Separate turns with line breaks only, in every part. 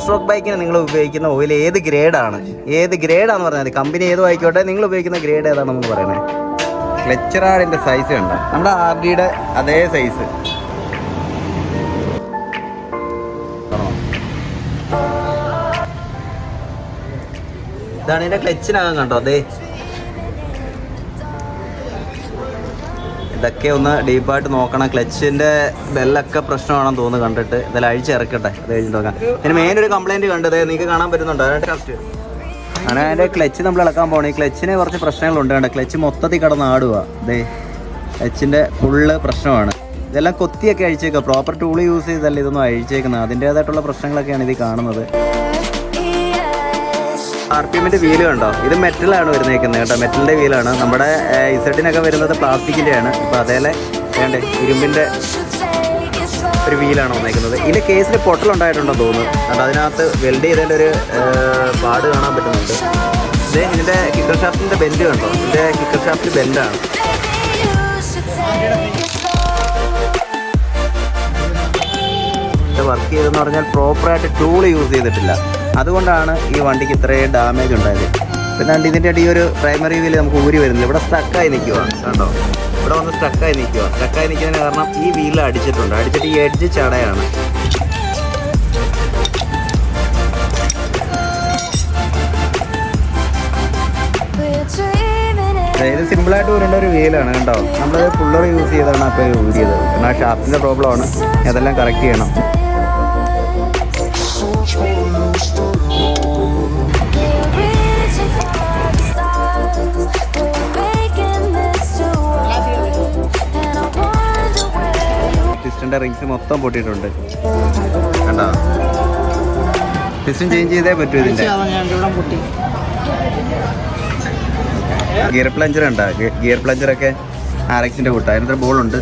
Stroke ബൈക്കിന് നിങ്ങൾ ഉപയോഗിക്കുന്ന ഓയിൽ ഏത് ഗ്രേഡാണ്, ഏത് ഗ്രേഡാന്ന് പറഞ്ഞാൽ മതി. കമ്പനി ഏതോ ആയിക്കോട്ടെ, നിങ്ങൾ ഉപയോഗിക്കുന്ന ഗ്രേഡ് ഏതാണെന്ന് പറയണേ. ക്ലച്ച് റാഡിൻ്റെ സൈസ് കണ്ടോ, നമ്മുടെ RDയുടെ അതേ സൈസ്. ഇതാണ് ഇതിൻ്റെ ക്ലച്ചിനകം കണ്ടോ. അതെ, ഇതൊക്കെ ഒന്ന് ഡീപ്പായിട്ട് നോക്കണം. ക്ലച്ചിൻ്റെ ബെല്ലൊക്കെ പ്രശ്നമാണെന്ന് തോന്നുന്നു കണ്ടിട്ട്. ഇതെല്ലാം അഴിച്ചിറക്കട്ടെ, അത് കഴിഞ്ഞിട്ട് നോക്കാം. ഇതിന് മെയിൻ ഒരു കംപ്ലയിൻറ്റ് കണ്ടത് നിങ്ങൾക്ക് കാണാൻ പറ്റുന്നുണ്ടോ? അങ്ങനെ അതിൻ്റെ ക്ലച്ച് നമ്മൾ ഇളക്കാൻ പോകണം. ഈ ക്ലച്ചിന് കുറച്ച് പ്രശ്നങ്ങളുണ്ട്. കണ്ടോ, ക്ലച്ച് മൊത്തത്തിൽ കിടന്ന് ആടുക. അതെ, ക്ലച്ചിൻ്റെ ഫുള്ള് പ്രശ്നമാണ്. ഇതെല്ലാം കൊത്തിയൊക്കെ അഴിച്ചേക്കുക. പ്രോപ്പർ ടൂൾ യൂസ് ചെയ്തല്ല ഇതൊന്നും അഴിച്ചേക്കുന്നത്. അതിൻ്റേതായിട്ടുള്ള പ്രശ്നങ്ങളൊക്കെയാണ് ഇത് കാണുന്നത്. RPMൻ്റെ വീല് കണ്ടോ, ഇത് മെറ്റലാണ് വരുന്നേക്കുന്നത് കേട്ടോ. മെറ്റലിൻ്റെ വീലാണ്. നമ്മുടെ ഇസഡിനൊക്കെ വരുന്നത് പ്ലാസ്റ്റിക്കിൻ്റെയാണ്. ഇപ്പോൾ അതേലെ വേണ്ടേ ഇരുമ്പിൻ്റെ ഒരു വീലാണ് വന്നേക്കുന്നത്. ഇതിൻ്റെ കേസിൽ പൊട്ടലുണ്ടായിട്ടുണ്ടെന്ന് തോന്നുന്നു. അതുകൊണ്ട് അതിനകത്ത് വെൽഡ് ചെയ്തതിൻ്റെ ഒരു പാട് കാണാൻ പറ്റുന്നുണ്ട്. ഇത് ഇതിൻ്റെ കിക്കർ ഷാഫ്റ്റിൻ്റെ ബെൻഡ് കണ്ടോ, ഇതിൻ്റെ കിക്കർ ഷാഫ്റ്റ് ബെൻഡാണ്. ഇത് വർക്ക് ചെയ്തെന്ന് പറഞ്ഞാൽ പ്രോപ്പറായിട്ട് ടൂൾ യൂസ് ചെയ്തിട്ടില്ല. അതുകൊണ്ടാണ് ഈ വണ്ടിക്ക് ഇത്രയും ഡാമേജ് ഉണ്ടായത്. പിന്നെ ഇതിൻ്റെ അടി ഒരു പ്രൈമറി വീല് നമുക്ക് ഊരി വരുന്നില്ല. ഇവിടെ സ്റ്റക്കായി നിൽക്കുക കണ്ടോ, ഇവിടെ വന്ന് സ്റ്റക്കായി നിൽക്കുക. സ്റ്റക്കായി നിൽക്കുന്നതിന് കാരണം ഈ വീലിൽ അടിച്ചിട്ടുണ്ട്. അടിച്ചിട്ട് ഈ എഡ്ജ് ചടയാണ്. ഇത് സിമ്പിളായിട്ട് ഊരേണ്ട ഒരു വീലാണ് കണ്ടോ. നമ്മൾ പുള്ളർ യൂസ് ചെയ്താണ് അപ്പോൾ ഊരിയത്. കാരണം ആ ഷാഫ്റ്റിൻ്റെ പ്രോബ്ലമാണ്. അതെല്ലാം കറക്റ്റ് ചെയ്യണം. പിസ്റ്റന്റെ റിങ്സ് മൊത്തം പൊട്ടിയിട്ടുണ്ട് കണ്ടോ. പിസ്റ്റൻ ചേഞ്ച് ചെയ്തേ പറ്റൂ. ഇതിന്റെ ഗിയർ പ്ലഞ്ചർ ഉണ്ടോ, ഗിയർ പ്ലഞ്ചറൊക്കെ RXന്റെ കൂട്ടാ. അതിനകത്ത് ബോളുണ്ട്.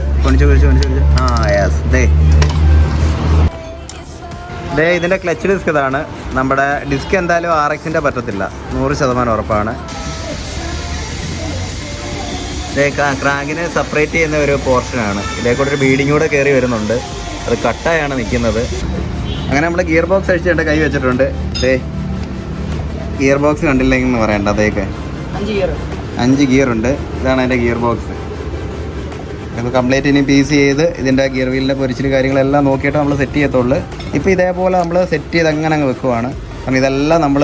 ദേ ഇതിൻ്റെ ക്ലച്ച് ഡിസ്ക് ഇതാണ്. നമ്മുടെ ഡിസ്ക് എന്തായാലും RXന്റെ പറ്റത്തില്ല, 100% ഉറപ്പാണ്. ക്രാങ്കിന് സെപ്പറേറ്റ് ചെയ്യുന്ന ഒരു പോർഷനാണ്. ഇതേക്കൂടെ ഒരു ബീഡിങ് കൂടെ കയറി വരുന്നുണ്ട്. അത് കട്ടായാണ് നിൽക്കുന്നത്. അങ്ങനെ നമ്മൾ ഗിയർ ബോക്സ് അഴിച്ചിട്ട് കൈ വെച്ചിട്ടുണ്ട്. ഗിയർ ബോക്സ് കണ്ടില്ലെങ്കിൽ പറയണ്ട. അതേക്ക് 5 ഗിയർ ഉണ്ട്. ഇതാണ് അതിൻ്റെ ഗിയർ ബോക്സ്. ഇത് കംപ്ലീറ്റ് ഇനി പീസ് ചെയ്ത് ഇതിൻ്റെ ഗിയർ വീലിൻ്റെ പൊരിച്ചിൽ കാര്യങ്ങളെല്ലാം നോക്കിയിട്ട് നമ്മൾ സെറ്റ് ചെയ്യത്തുള്ളൂ. ഇപ്പോൾ ഇതേപോലെ നമ്മൾ സെറ്റ് ചെയ്ത് അങ്ങനെ അങ്ങ് വെക്കുവാണ്. കാരണം ഇതെല്ലാം നമ്മൾ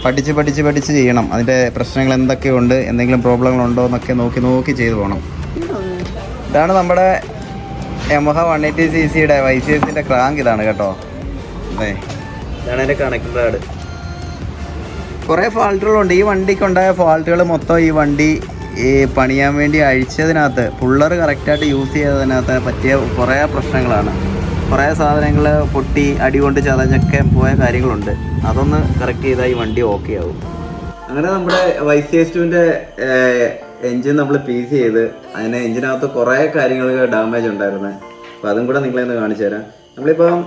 പഠിച്ച് ചെയ്യണം. അതിൻ്റെ പ്രശ്നങ്ങൾ എന്തൊക്കെയുണ്ട്, എന്തെങ്കിലും പ്രോബ്ലങ്ങളുണ്ടോ എന്നൊക്കെ നോക്കി ചെയ്തു പോകണം. ഇതാണ് നമ്മുടെ യമഹ 180cc YCSൻ്റെ ക്രാങ്ക്. ഇതാണ് കേട്ടോ. അതെ, ഇതാണ് അതിൻ്റെ കണക്ട് റാഡ്. കുറേ ഫാൾട്ടുകളുണ്ട്. ഈ വണ്ടിക്കുണ്ടായ ഫാൾട്ടുകൾ മൊത്തം ഈ വണ്ടി പണിയാൻ വേണ്ടി അഴിച്ചതിനകത്ത്, പുള്ളർ കറക്റ്റായിട്ട് യൂസ് ചെയ്തതിനകത്ത് പറ്റിയ കുറേ പ്രശ്നങ്ങളാണ്. കുറേ സാധനങ്ങൾ പൊട്ടി അടികൊണ്ട് ചതഞ്ഞൊക്കെ പോയ കാര്യങ്ങളുണ്ട്. അതൊന്ന് കറക്റ്റ് ചെയ്താൽ ഈ വണ്ടി ഓക്കെ ആവും. അങ്ങനെ നമ്മുടെ YCS2ൻ്റെ എൻജിൻ നമ്മൾ പീസ് ചെയ്ത് അതിന് എൻജിനകത്ത് കുറേ കാര്യങ്ങൾ ഡാമേജ് ഉണ്ടായിരുന്നു. അപ്പോൾ അതും കൂടെ നിങ്ങളെന്ന് കാണിച്ചു തരാം. നമ്മളിപ്പം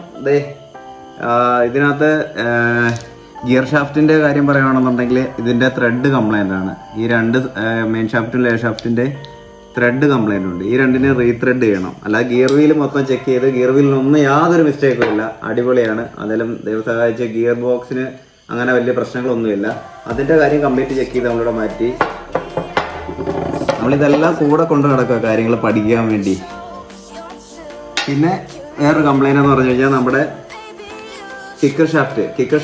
ഇതിനകത്ത് ഗിയർ ഷാഫ്റ്റിൻ്റെ കാര്യം പറയുകയാണെന്നുണ്ടെങ്കിൽ ഇതിൻ്റെ ത്രെഡ് കംപ്ലൈൻ്റ് ആണ്. ഈ രണ്ട് മെയിൻ ഷാഫ്റ്റും ലേ ഷാഫ്റ്റിൻ്റെ ത്രെഡ് കംപ്ലൈൻ്റ് ഉണ്ട്. ഈ രണ്ടിനെ റീത്രെഡ് ചെയ്യണം. അല്ലാതെ ഗിയർ വീൽ മൊത്തം ചെക്ക് ചെയ്ത് ഗിയർ വീലിനൊന്നും യാതൊരു മിസ്റ്റേക്കും ഇല്ല, അടിപൊളിയാണ്. അതിലും ദൈവം സഹായിച്ച ഗിയർ ബോക്സിന് അങ്ങനെ വലിയ പ്രശ്നങ്ങളൊന്നുമില്ല. അതിൻ്റെ കാര്യം കംപ്ലീറ്റ് ചെക്ക് ചെയ്ത് നമ്മളിവിടെ മാറ്റി. നമ്മളിതെല്ലാം കൂടെ കൊണ്ട് നടക്കുക കാര്യങ്ങൾ പഠിക്കാൻ വേണ്ടി. പിന്നെ വേറൊരു കംപ്ലൈൻ്റ് എന്ന് പറഞ്ഞു കഴിഞ്ഞാൽ നമ്മുടെ കിക്കർ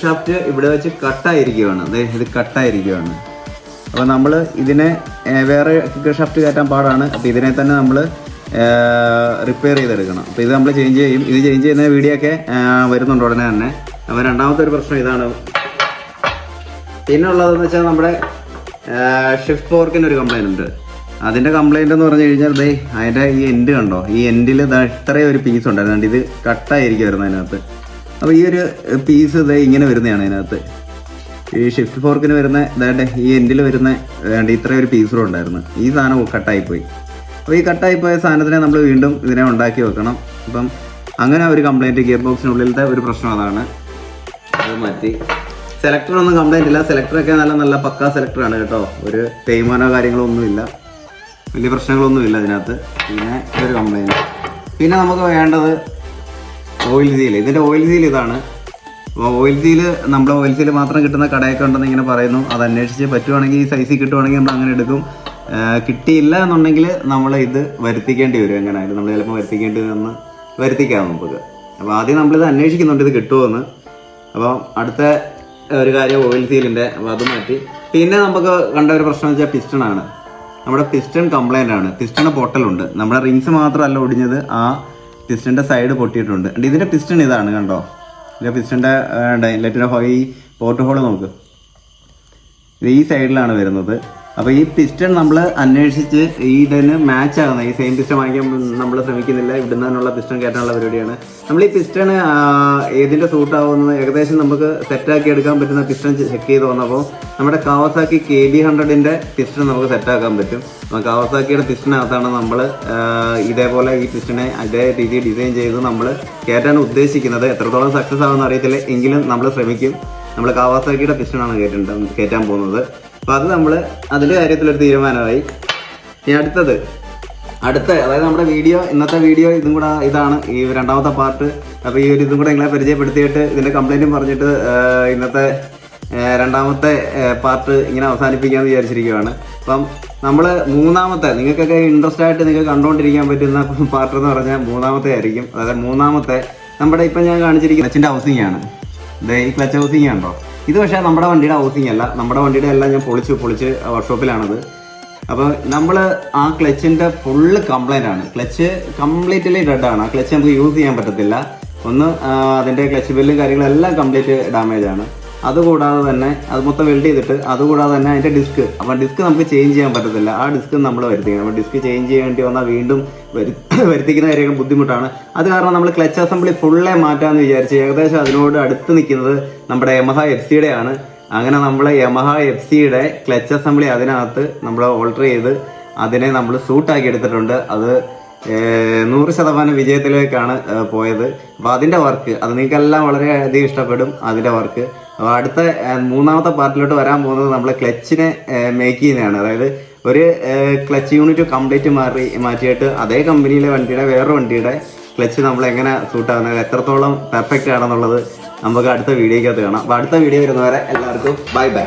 ഷാഫ്റ്റ് ഇവിടെ വെച്ച് കട്ടായിരിക്കുകയാണ്. ഇത് കട്ടായിരിക്കുകയാണ്. അപ്പോൾ നമ്മൾ ഇതിനെ വേറെ കിക്കർ ഷാഫ്റ്റ് കയറ്റാൻ പാടാണ്. അപ്പോൾ ഇതിനെ തന്നെ നമ്മൾ റിപ്പയർ ചെയ്തെടുക്കണം. അപ്പോൾ ഇത് നമ്മൾ ചേഞ്ച് ചെയ്യും. ഇത് ചേഞ്ച് ചെയ്യുന്ന വീഡിയോ ഒക്കെ വരുന്നുണ്ട് ഉടനെ തന്നെ. അപ്പോൾ രണ്ടാമത്തെ ഒരു പ്രശ്നം ഇതാണ്. പിന്നെ ഉള്ളതെന്ന് വെച്ചാൽ നമ്മുടെ ഷിഫ്റ്റ് ഫോർക്കിന് ഒരു കംപ്ലൈൻറ്റ് ഉണ്ട്. അതിൻ്റെ കംപ്ലൈൻറ്റ് എന്ന് പറഞ്ഞു കഴിഞ്ഞാൽ അതിൻ്റെ ഈ എൻഡ് കണ്ടോ, ഈ എൻഡിൽ ഇത്രയും ഒരു പീസ് ഉണ്ടായിരുന്നു. ഇത് കട്ടായിരിക്കുമായിരുന്നു അതിനകത്ത്. അപ്പോൾ ഈ ഒരു പീസ് ഇങ്ങനെ വരുന്നതാണ് അതിനകത്ത്. ഈ ഷിഫ്റ്റ് ഫോർക്കിന് വരുന്ന ഈ എൻഡിൽ വരുന്ന ഇത്രയും ഒരു പീസ് കൂടെ ഉണ്ടായിരുന്നു. ഈ സാധനം കട്ടായിപ്പോയി. അപ്പോൾ ഈ കട്ടായിപ്പോയ സാധനത്തിനെ നമ്മൾ വീണ്ടും ഇതിനെ ഉണ്ടാക്കി വെക്കണം. അപ്പം അങ്ങനെ ഒരു കംപ്ലൈൻറ്റ്, ഗിയർ ബോക്സിനുള്ളിലത്തെ ഒരു പ്രശ്നം അതാണ്. അത് മാറ്റി. സെലക്ടറൊന്നും കംപ്ലൈൻറ്റ് ഇല്ല. സെലക്ടറൊക്കെ നല്ല പക്കാ സെലക്ടറാണ് കേട്ടോ. ഒരു തേയ്മാനോ കാര്യങ്ങളോ ഒന്നുമില്ല, വലിയ പ്രശ്നങ്ങളൊന്നുമില്ല അതിനകത്ത്. പിന്നെ ഒരു കംപ്ലൈൻറ്റ്. പിന്നെ നമുക്ക് വേണ്ടത് ഓയിൽ സീൽ. ഇതിൻ്റെ ഓയിൽ സീൽ ഇതാണ്. ഓയിൽ സീല് നമ്മുടെ ഓയിൽ സീല് മാത്രം കിട്ടുന്ന കടയൊക്കെ ഉണ്ടെന്ന് ഇങ്ങനെ പറയുന്നു. അത് അന്വേഷിച്ച് പറ്റുവാണെങ്കിൽ ഈ സൈസിൽ കിട്ടുവാണെങ്കിൽ നമ്മൾ അങ്ങനെ എടുക്കും. കിട്ടിയില്ല എന്നുണ്ടെങ്കിൽ നമ്മൾ ഇത് വരുത്തിക്കേണ്ടി വരും. എങ്ങനെയായാലും നമ്മൾ ചിലപ്പോൾ വരുത്തിക്കേണ്ടി വന്ന് വരുത്തിക്കാം നമുക്ക്. അപ്പോൾ ആദ്യം നമ്മളിത് അന്വേഷിക്കുന്നുണ്ട് ഇത് കിട്ടുമോയെന്ന്. അപ്പോൾ അടുത്ത ഒരു കാര്യം ഓയിൽ സീലിൻ്റെ, അപ്പോൾ അത് മാറ്റി. പിന്നെ നമുക്ക് കണ്ട ഒരു പ്രശ്നം വെച്ചാൽ പിസ്റ്റണാണ്. നമ്മുടെ പിസ്റ്റൺ കംപ്ലൈൻ്റ് ആണ്. പിസ്റ്റണ് പൊട്ടലുണ്ട്. നമ്മുടെ റിങ്സ് മാത്രമല്ല ഒടിഞ്ഞത്, ആ പിസ്റ്റൻ്റെ സൈഡ് പൊട്ടിയിട്ടുണ്ട്. ഇതിൻ്റെ പിസ്റ്റൺ ഇതാണ് കണ്ടോ. ഇതിൻ്റെ പിസ്റ്റൻ്റെ ഇൻലെറ്റിൻ്റെ ഈ പോർട്ട് ഹോൾ നോക്ക്, ഇത് ഈ സൈഡിലാണ് വരുന്നത്. അപ്പോൾ ഈ പിസ്റ്റൺ നമ്മൾ അന്വേഷിച്ച് ഇതിന് മാച്ച് ആകുന്ന ഈ സെയിം പിസ്റ്റൺ വാങ്ങിക്കാൻ നമ്മൾ ശ്രമിക്കുന്നില്ല. ഇവിടുന്ന് തന്നെയുള്ള പിസ്റ്റൺ കയറ്റാനുള്ള പരിപാടിയാണ്. നമ്മൾ ഈ പിസ്റ്റൺ ഏതിൻ്റെ സൂട്ടാവുന്നത് ഏകദേശം നമുക്ക് സെറ്റാക്കി എടുക്കാൻ പറ്റുന്ന പിസ്റ്റൺ ചെക്ക് ചെയ്ത് വന്നപ്പോൾ നമ്മുടെ കാവാസാക്കി KB100ൻ്റെ പിസ്റ്റൺ നമുക്ക് സെറ്റാക്കാൻ പറ്റും. അപ്പോൾ കാവാസാക്കിയുടെ പിസ്റ്റണിനകത്താണ് നമ്മൾ ഇതേപോലെ ഈ പിസ്റ്റണെ അതേ രീതിയിൽ ഡിസൈൻ ചെയ്ത് നമ്മൾ കയറ്റാൻ ഉദ്ദേശിക്കുന്നത്. എത്രത്തോളം സക്സസ് ആവുമെന്ന് അറിയത്തില്ല, എങ്കിലും നമ്മൾ ശ്രമിക്കും. നമ്മൾ കാവാസാക്കിയുടെ പിസ്റ്റണാണ് കയറ്റാൻ പോകുന്നത്. അപ്പോൾ അത് നമ്മൾ അതിൻ്റെ കാര്യത്തിലൊരു തീരുമാനമായി. ഇനി അതായത് നമ്മുടെ വീഡിയോ, ഇന്നത്തെ വീഡിയോ ഇതാണ് ഈ രണ്ടാമത്തെ പാർട്ട്. അപ്പോൾ ഈ ഒരു ഇതും കൂടെ നിങ്ങളെ പരിചയപ്പെടുത്തിയിട്ട് ഇതിൻ്റെ കംപ്ലൈൻറ്റും പറഞ്ഞിട്ട് ഇന്നത്തെ രണ്ടാമത്തെ പാർട്ട് ഇങ്ങനെ അവസാനിപ്പിക്കാമെന്ന് വിചാരിച്ചിരിക്കുകയാണ്. അപ്പം നമ്മൾ മൂന്നാമത്തെ, നിങ്ങൾക്കൊക്കെ ഇൻട്രസ്റ്റ് ആയിട്ട് നിങ്ങൾക്ക് കണ്ടുകൊണ്ടിരിക്കാൻ പറ്റുന്ന പാർട്ട് എന്ന് പറഞ്ഞാൽ മൂന്നാമത്തെ ആയിരിക്കും. അതായത് മൂന്നാമത്തെ നമ്മുടെ ഇപ്പം ഞാൻ കാണിച്ചിരിക്കുന്ന ക്ലച്ചിൻ്റെ ഹൗസിംഗ് ആണ്. ഈ ക്ലച്ച് ഹൗസിംഗ് ഉണ്ടോ, ഇത് പക്ഷേ നമ്മുടെ വണ്ടിയുടെ ഹൗസിംഗ് അല്ല. നമ്മുടെ വണ്ടിയുടെ എല്ലാം ഞാൻ പൊളിച്ച് വർക്ക്ഷോപ്പിലാണത്. അപ്പോൾ നമ്മൾ ആ ക്ലച്ചിൻ്റെ ഫുള്ള് കംപ്ലൈൻ്റ് ആണ്. ക്ലച്ച് കംപ്ലീറ്റ്ലി ഡെഡ് ആണ്. ആ ക്ലച്ച് നമുക്ക് യൂസ് ചെയ്യാൻ പറ്റത്തില്ല. ഒന്ന് അതിൻ്റെ ക്ലച്ച് ബെല്ലും കാര്യങ്ങളെല്ലാം കംപ്ലീറ്റ് ഡാമേജ് ആണ്. അതുകൂടാതെ തന്നെ അത് മൊത്തം വെൽഡ് ചെയ്തിട്ട്, അതുകൂടാതെ തന്നെ അതിൻ്റെ ഡിസ്ക്, അപ്പോൾ ഡിസ്ക് നമുക്ക് ചേഞ്ച് ചെയ്യാൻ പറ്റത്തില്ല. ആ ഡിസ്ക് നമ്മൾ വരുത്തിക്കണം. അപ്പോൾ ഡിസ്ക് ചേഞ്ച് ചെയ്യേണ്ടി വന്നാൽ വീണ്ടും വരുത്തിക്കുന്ന കാര്യങ്ങൾ ബുദ്ധിമുട്ടാണ്. അത് കാരണം നമ്മൾ ക്ലച്ച് അസംബ്ലി ഫുള്ളേ മാറ്റാമെന്ന് വിചാരിച്ച് ഏകദേശം അതിനോട് അടുത്ത് നിൽക്കുന്നത് നമ്മുടെ യമഹ FC ആണ്. അങ്ങനെ നമ്മൾ യമഹ FC ക്ലച്ച് അസംബ്ലി അതിനകത്ത് നമ്മൾ ഓൾട്ടർ ചെയ്ത് അതിനെ നമ്മൾ സൂട്ടാക്കി എടുത്തിട്ടുണ്ട്. അത് 100% വിജയത്തിലേക്കാണ് പോയത്. അപ്പോൾ അതിൻ്റെ വർക്ക് അത് നിങ്ങൾക്കെല്ലാം വളരെയധികം ഇഷ്ടപ്പെടും അതിൻ്റെ വർക്ക്. അപ്പോൾ അടുത്ത മൂന്നാമത്തെ പാർട്ടിലോട്ട് വരാൻ പോകുന്നത് നമ്മൾ ക്ലച്ചിനെ മേക്ക് ചെയ്യുന്നതാണ്. അതായത് ഒരു ക്ലച്ച് യൂണിറ്റ് കംപ്ലീറ്റ് മാറ്റിയിട്ട് അതേ കമ്പനിയിലെ വണ്ടിയുടെ വേറൊരു വണ്ടിയുടെ ക്ലച്ച് നമ്മൾ എങ്ങനെ സൂട്ടാകുന്നത്, എത്രത്തോളം പെർഫെക്റ്റ് ആണെന്നുള്ളത് നമുക്ക് അടുത്ത വീഡിയോക്കകത്ത് കാണാം. അപ്പോൾ അടുത്ത വീഡിയോ വരുന്നവരെ എല്ലാവർക്കും ബൈ.